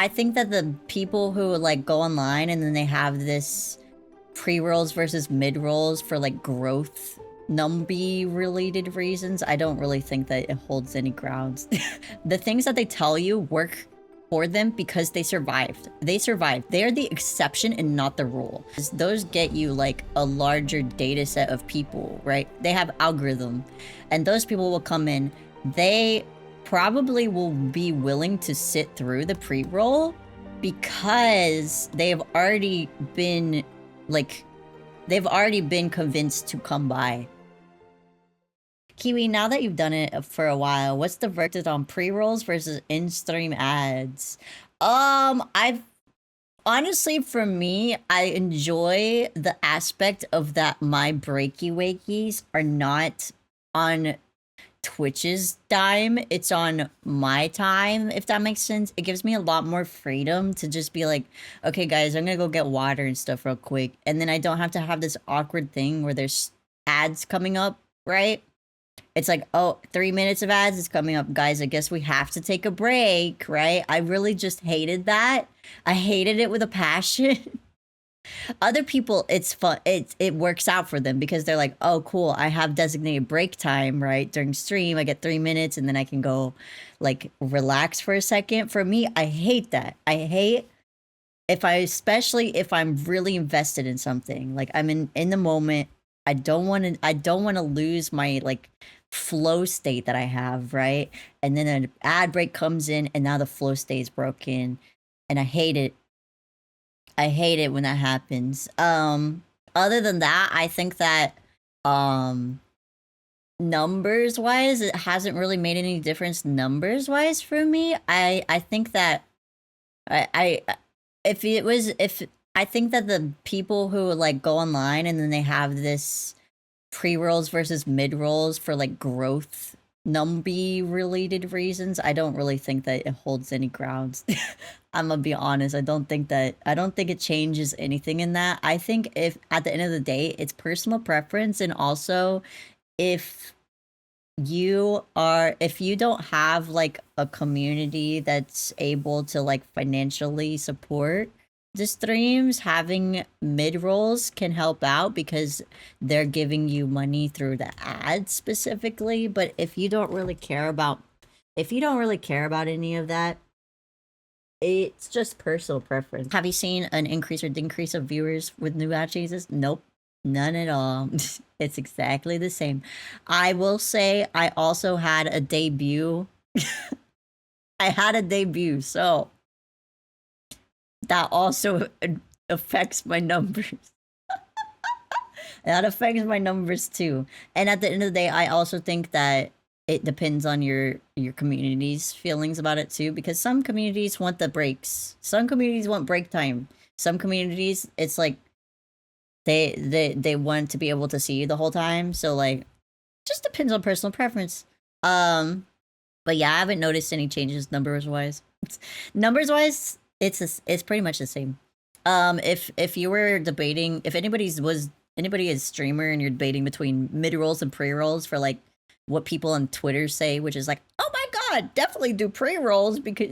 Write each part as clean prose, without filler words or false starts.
I think that the people who like go online and then they have this pre-rolls versus mid-rolls for like growth numby related reasons, I don't really think that it holds any grounds. The things that they tell you work for them because they survived. They survived. They're the exception and not the rule. Those get you like a larger data set of people, right? They have algorithm, and those people will come in. They probably will be willing to sit through the pre-roll because they've already been convinced to come by. Kiwi, now that you've done it for a while, what's the verdict on pre-rolls versus in-stream ads? I've honestly, for me, I enjoy the aspect of that my breaky wakies are not on Twitch's dime, it's on my time, if that makes sense. It gives me a lot more freedom to just be like, okay guys, I'm gonna go get water and stuff real quick, and then I don't have to have this awkward thing where there's ads coming up, right? It's like, oh, 3 minutes of ads is coming up, guys, I guess we have to take a break, right? I really just hated that. I hated it with a passion. Other people, it's fun. It works out for them because they're like, oh, cool, I have designated break time, right? During stream, I get 3 minutes and then I can go like relax for a second. For me, I hate that. I hate especially if I'm really invested in something, like I'm in the moment. I don't want to lose my like flow state that I have, right? And then an ad break comes in and now the flow state is broken, and I hate it. I hate it when that happens. Other than that, I think that numbers wise, it hasn't really made any difference numbers wise for me. I think that I think that the people who like go online and then they have this pre-rolls versus mid-rolls for like growth numby related reasons, I don't really think that it holds any grounds. I'm gonna be honest, I don't think it changes anything in that. I think if at the end of the day it's personal preference, and also if you don't have like a community that's able to like financially support the streams, having mid-rolls can help out because they're giving you money through the ads specifically. But if you don't really care about any of that, it's just personal preference. Have you seen an increase or decrease of viewers with new ad changes? Nope, none at all. It's exactly the same. I will say I also had a debut. I had a debut, so that also affects my numbers. That affects my numbers too. And at the end of the day, I also think that it depends on your community's feelings about it too, because some communities want the breaks. Some communities want break time. Some communities, it's like they want to be able to see you the whole time. So like, just depends on personal preference. But yeah, I haven't noticed any changes numbers wise. Numbers wise, it's pretty much the same. If you were debating, if anybody is streamer and you're debating between mid rolls and pre rolls for like what people on Twitter say, which is like, oh my god, definitely do pre rolls because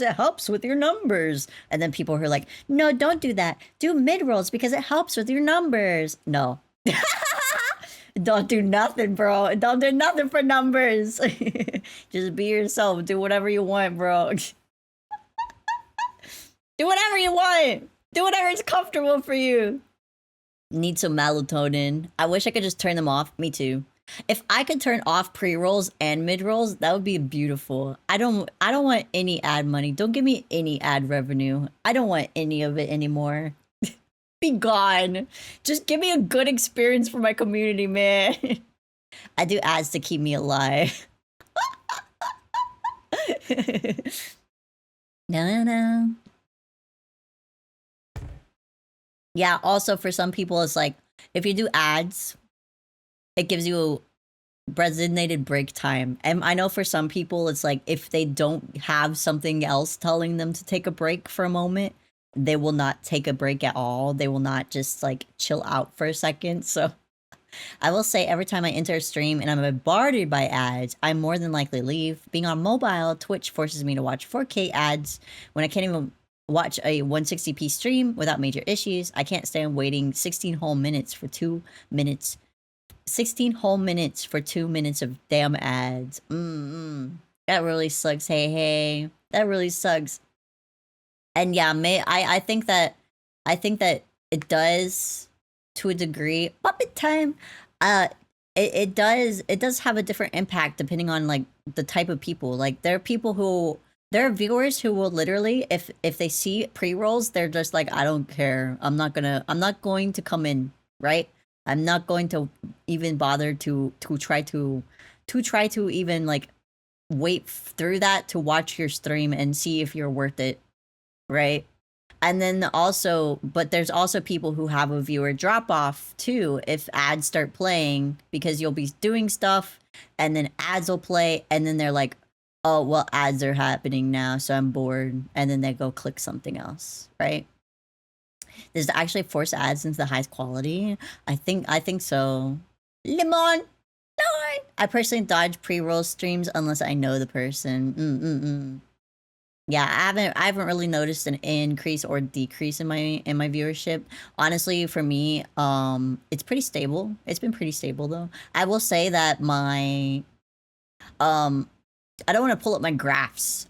it helps with your numbers. And then people who are like, no, don't do that. Do mid rolls because it helps with your numbers. No. Don't do nothing, bro. Don't do nothing for numbers. Just be yourself. Do whatever you want, bro. Do whatever you want. Do whatever is comfortable for you. Need some melatonin. I wish I could just turn them off. Me too. If I could turn off pre-rolls and mid-rolls, that would be beautiful. I don't want any ad money. Don't give me any ad revenue. I don't want any of it anymore. Be gone. Just give me a good experience for my community, man. I do ads to keep me alive. No. Yeah, also for some people, it's like, if you do ads, it gives you designated break time. And I know for some people, it's like, if they don't have something else telling them to take a break for a moment, they will not take a break at all. They will not just like chill out for a second. So I will say every time I enter a stream and I'm bombarded by ads, I more than likely leave. Being on mobile, Twitch forces me to watch 4K ads when I can't even watch a 160p stream without major issues. I can't stand waiting 16 whole minutes for 2 minutes. 16 whole minutes for 2 minutes of damn ads. That really sucks. Hey. That really sucks. And yeah, I think that it does to a degree. Puppet time. It does have a different impact depending on like the type of people. Like there are viewers who will literally, if they see pre-rolls, they're just like, I don't care. I'm not going to come in, right? I'm not going to even bother to try to even like wait through that to watch your stream and see if you're worth it, right? And then also, but there's also people who have a viewer drop off too if ads start playing, because you'll be doing stuff and then ads will play and then they're like, oh, well, ads are happening now, so I'm bored. And then they go click something else, right? Does it actually force ads into the highest quality? I think so. Lemon! No! I personally dodge pre-roll streams unless I know the person. Yeah, I haven't really noticed an increase or decrease in my viewership. Honestly, for me, it's pretty stable. It's been pretty stable though. I will say that my I don't want to pull up my graphs.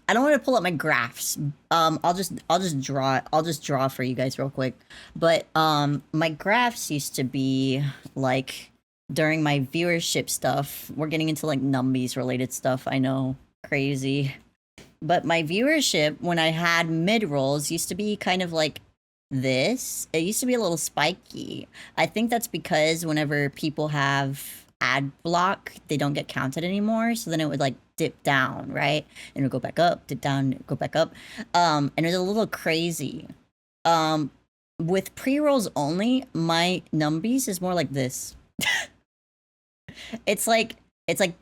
I'll just draw for you guys real quick. But my graphs used to be like during my viewership stuff. We're getting into like numbies related stuff. I know, crazy. But my viewership when I had mid rolls used to be kind of like this. It used to be a little spiky. I think that's because whenever people have ad block, they don't get counted anymore. So then it would like dip down, right? And it would go back up, dip down, go back up. And it was a little crazy. With pre-rolls only, my numbies is more like this. It's like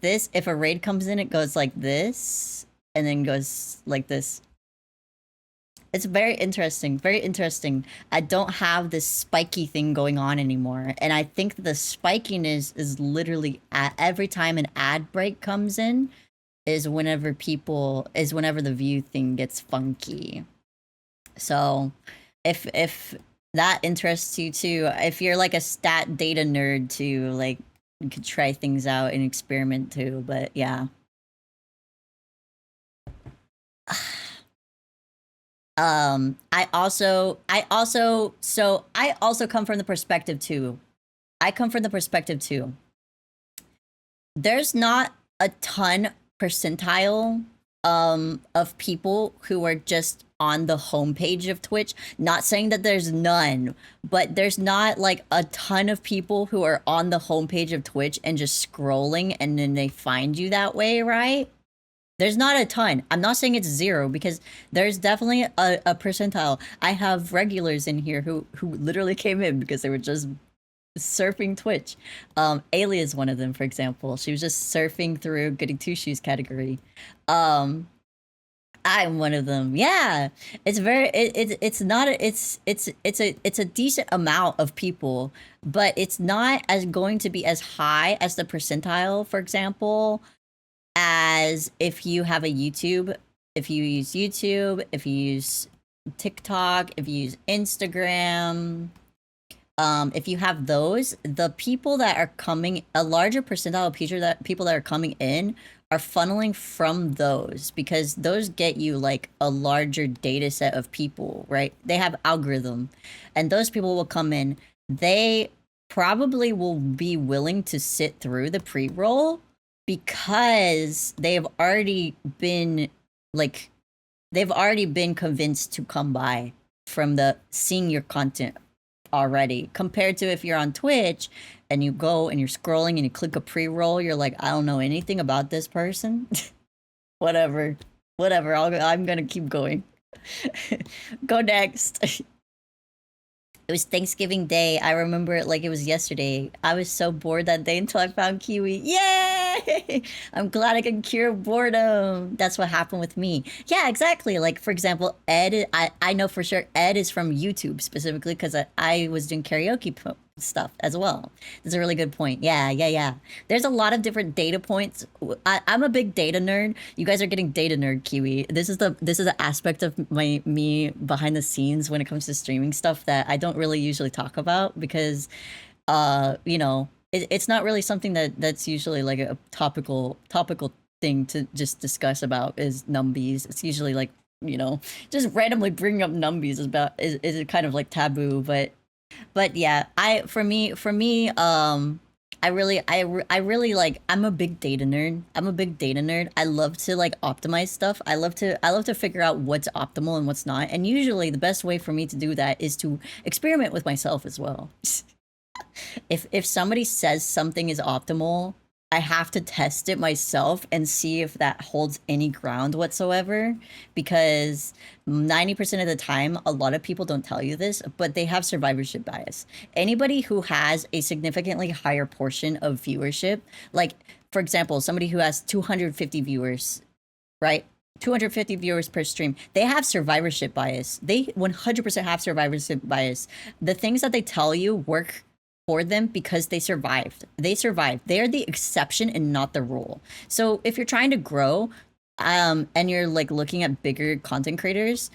this. If a raid comes in, it goes like this, and then goes like this. It's very interesting, very interesting. I don't have this spiky thing going on anymore. And I think the spikiness is literally at every time an ad break comes in is whenever the view thing gets funky. So if that interests you too, if you're like a stat data nerd too, like you could try things out and experiment too, but yeah. I also come from the perspective too. There's not a ton percentile of people who are just on the homepage of Twitch. Not saying that there's none, but there's not like a ton of people who are on the homepage of Twitch and just scrolling and then they find you that way, right? There's not a ton. I'm not saying it's zero because there's definitely a percentile. I have regulars in here who literally came in because they were just surfing Twitch. Ayla is one of them, for example. She was just surfing through Goody Two Shoes category. I'm one of them. Yeah, it's very. It's not. It's a decent amount of people, but it's not as going to be as high as the percentile, for example, as if you have a YouTube, if you use YouTube, if you use TikTok, if you use Instagram, if you have those, the people that are coming, a larger percentile of people that are coming in are funneling from those because those get you like a larger data set of people, right? They have algorithm and those people will come in. They probably will be willing to sit through the pre-roll because they've already been convinced to come by from the seeing your content already, compared to if you're on Twitch and you go and you're scrolling and you click a pre-roll, you're like, I don't know anything about this person. whatever I'm gonna keep going. Go next. It was Thanksgiving Day. I remember it like it was yesterday. I was so bored that day until I found Kiwi. Yay! I'm glad I can cure boredom. That's what happened with me. Yeah, exactly. Like, for example, Ed, I know for sure Ed is from YouTube specifically because I was doing karaoke stuff as well. That's a really good point. Yeah, yeah, yeah. There's a lot of different data points. I'm a big data nerd. You guys are getting data nerd, Kiwi. This is the aspect of me behind the scenes when it comes to streaming stuff that I don't really usually talk about because it's not really something that's usually like a topical thing to just discuss about is numbies. It's usually like, just randomly bringing up numbies is kind of like taboo, but yeah, I really like, I'm a big data nerd. I love to like optimize stuff. I love to figure out what's optimal and what's not. And usually the best way for me to do that is to experiment with myself as well. If somebody says something is optimal, I have to test it myself and see if that holds any ground whatsoever. Because 90% of the time, a lot of people don't tell you this, but they have survivorship bias. Anybody who has a significantly higher portion of viewership, like for example, somebody who has 250 viewers, right? 250 viewers per stream. They have survivorship bias. They 100% have survivorship bias. The things that they tell you work for them because they survived. They survived. They're the exception and not the rule. So if you're trying to grow, and you're like looking at bigger content creators,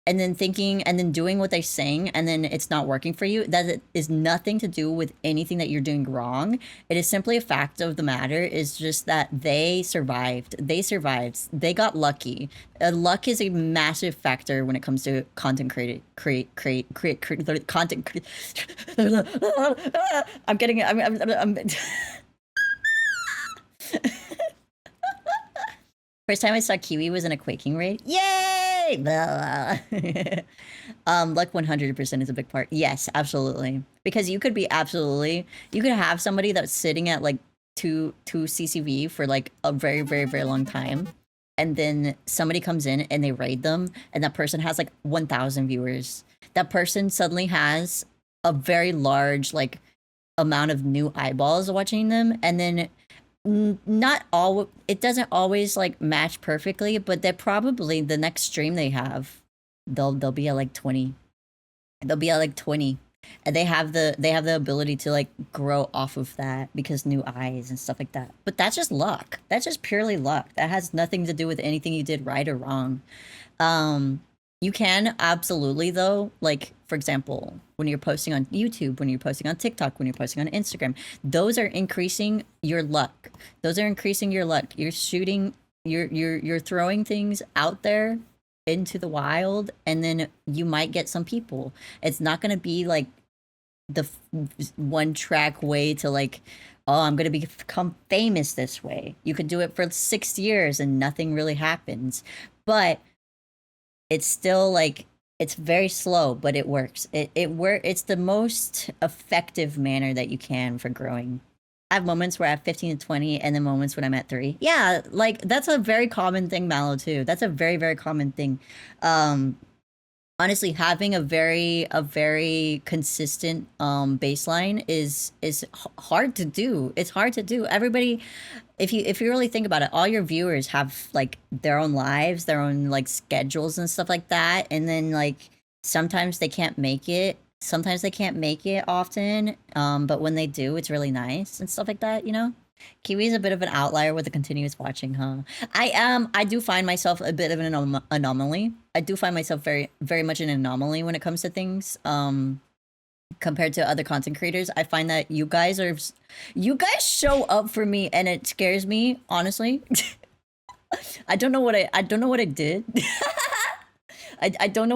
and then thinking and then doing what they're saying and then it's not working for you, that is nothing to do with anything that you're doing wrong. It is simply a fact of the matter is just that they survived. They got lucky. Luck is a massive factor when it comes to content content I'm getting I'm First time I saw Kiwi was in a Quaking raid. Yay! Luck 100% is a big part. Yes, absolutely. Because you could have somebody that's sitting at like two CCV for like a very, very, very long time. And then somebody comes in and they raid them, and that person has like 1,000 viewers. That person suddenly has a very large like amount of new eyeballs watching them, and then not all, it doesn't always like match perfectly, but they're probably the next stream they have, they'll be at like 20. They'll be at like 20, and they have the ability to like grow off of that because new eyes and stuff like that. But that's just luck. That's just purely luck. That has nothing to do with anything you did right or wrong. You can absolutely though, like for example, when you're posting on YouTube, when you're posting on TikTok, when you're posting on Instagram, those are increasing your luck. You're shooting, you're throwing things out there into the wild, and then you might get some people. It's not going to be like the one track way to like, oh, I'm going to become famous this way. You could do it for 6 years and nothing really happens. But it's still like, it's very slow, but it works. It's the most effective manner that you can for growing. I have moments where I have 15 to 20, and then moments when I'm at 3. Yeah, like that's a very common thing, Mallow, too. That's a very, very common thing. Honestly, having a very consistent baseline is hard to do. It's hard to do. Everybody, if you really think about it, all your viewers have like their own lives, their own like schedules and stuff like that, and then like sometimes they can't make it. Sometimes they can't make it often, but when they do, it's really nice and stuff like that. Kiwi's a bit of an outlier with the continuous watching, huh? I do find myself a bit of an anomaly. I do find myself very, very much an anomaly when it comes to things. Compared to other content creators, I find that you guys show up for me, and it scares me, honestly. I don't know what I did. I don't know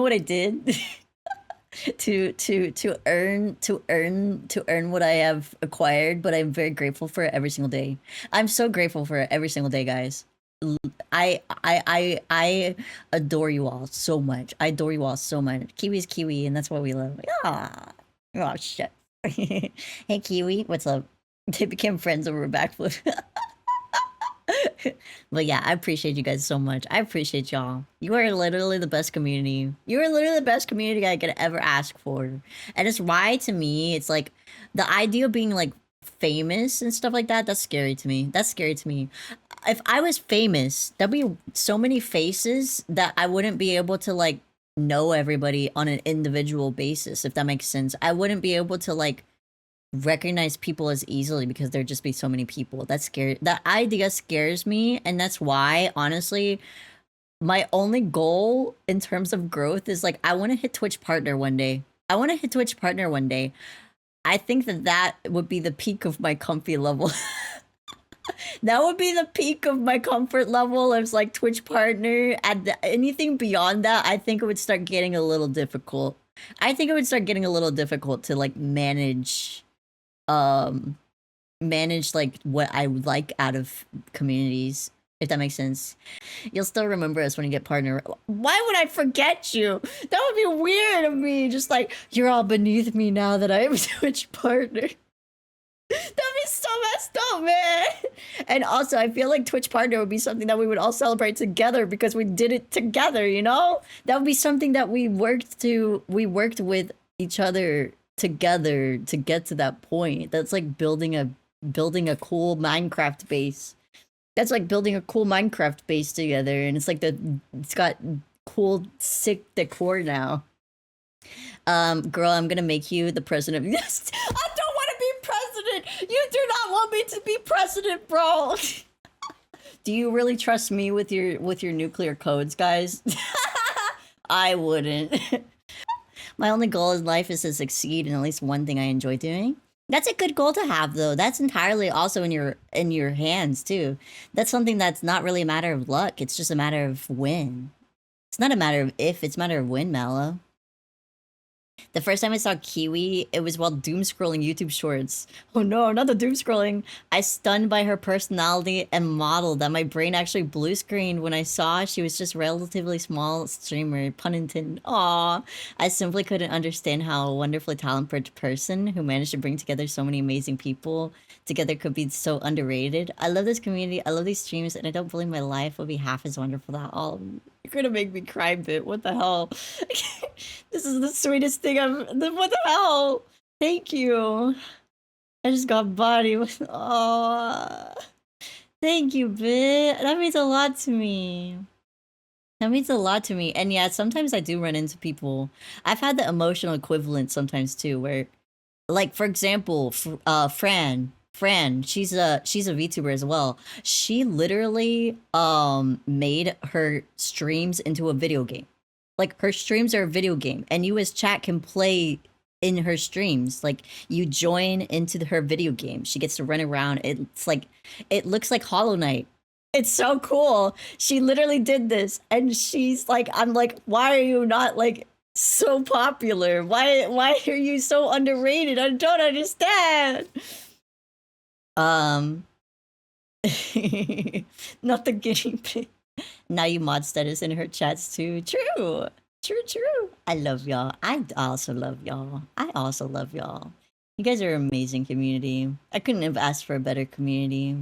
what I did. to earn what I have acquired, but I'm very grateful for it every single day. I'm so grateful for it every single day, guys. I adore you all so much. I adore you all so much. Kiwi's Kiwi, and that's what we love. Ah, oh shit. Hey Kiwi, what's up? They became friends over a backflip. But yeah, I appreciate you guys so much. I appreciate y'all. You are literally the best community. You are literally the best community I could ever ask for. And it's why, to me, it's like the idea of being like famous and stuff like that, that's scary to me. That's scary to me. If I was famous, there'd be so many faces that I wouldn't be able to like know everybody on an individual basis, if that makes sense. I wouldn't be able to like recognize people as easily because there'd just be so many people. That idea scares me, and that's why, honestly, my only goal in terms of growth is like I want to hit Twitch partner one day. I want to hit Twitch partner one day. I think that that would be the peak of my comfy level. That would be the peak of my comfort level. It's like Twitch partner. Anything beyond that, I think it would start getting a little difficult. I think it would start getting a little difficult to like um manage like what I would like out of communities, if that makes sense. You'll still remember us when you get partner. Why would I forget you? That would be weird of me. Just like, you're all beneath me now that I am Twitch partner. That'd be so messed up, man. And also, I feel like Twitch partner would be something that we would all celebrate together because we did it together, you know? That would be something that we worked with each other together to get to that point. That's like building a cool Minecraft base. That's like building a cool Minecraft base together, and it's got cool sick decor now. Girl, I'm gonna make you the president. Yes, I don't want to be president. You do not want me to be president, bro. Do you really trust me with your nuclear codes, guys? I wouldn't. My only goal in life is to succeed in at least one thing I enjoy doing. That's a good goal to have, though. That's entirely also in your hands too. That's something that's not really a matter of luck. It's just a matter of when. It's not a matter of if. It's a matter of when, Mallow. The first time I saw Kiwi, it was while doom scrolling YouTube shorts. Oh no, not the doom scrolling. I stunned by her personality and model that my brain actually blue screened when I saw she was just relatively small streamer, pun intended. Aw, I simply couldn't understand how a wonderfully talented person who managed to bring together so many amazing people together could be so underrated. I love this community, I love these streams, and I don't believe my life will be half as wonderful without all of you. You're gonna make me cry, Bit. What the hell? This is the sweetest thing I've. What the hell? Thank you. I just got body. Oh, thank you, Bit. That means a lot to me. That means a lot to me. And yeah, sometimes I do run into people. I've had the emotional equivalent sometimes too, where, like, for example, Fran, she's a VTuber as well. She literally made her streams into a video game. Like, her streams are a video game, and you as chat can play in her streams. Like, you join into her video game. She gets to run around. It's like, it looks like Hollow Knight. It's so cool. She literally did this, and she's like, I'm like, why are you not like so popular? Why are you so underrated? I don't understand. Um, not the guinea pig. Now you mod status in her chats too. True. True. I love y'all. I also love y'all. I also love y'all. You guys are an amazing community. I couldn't have asked for a better community.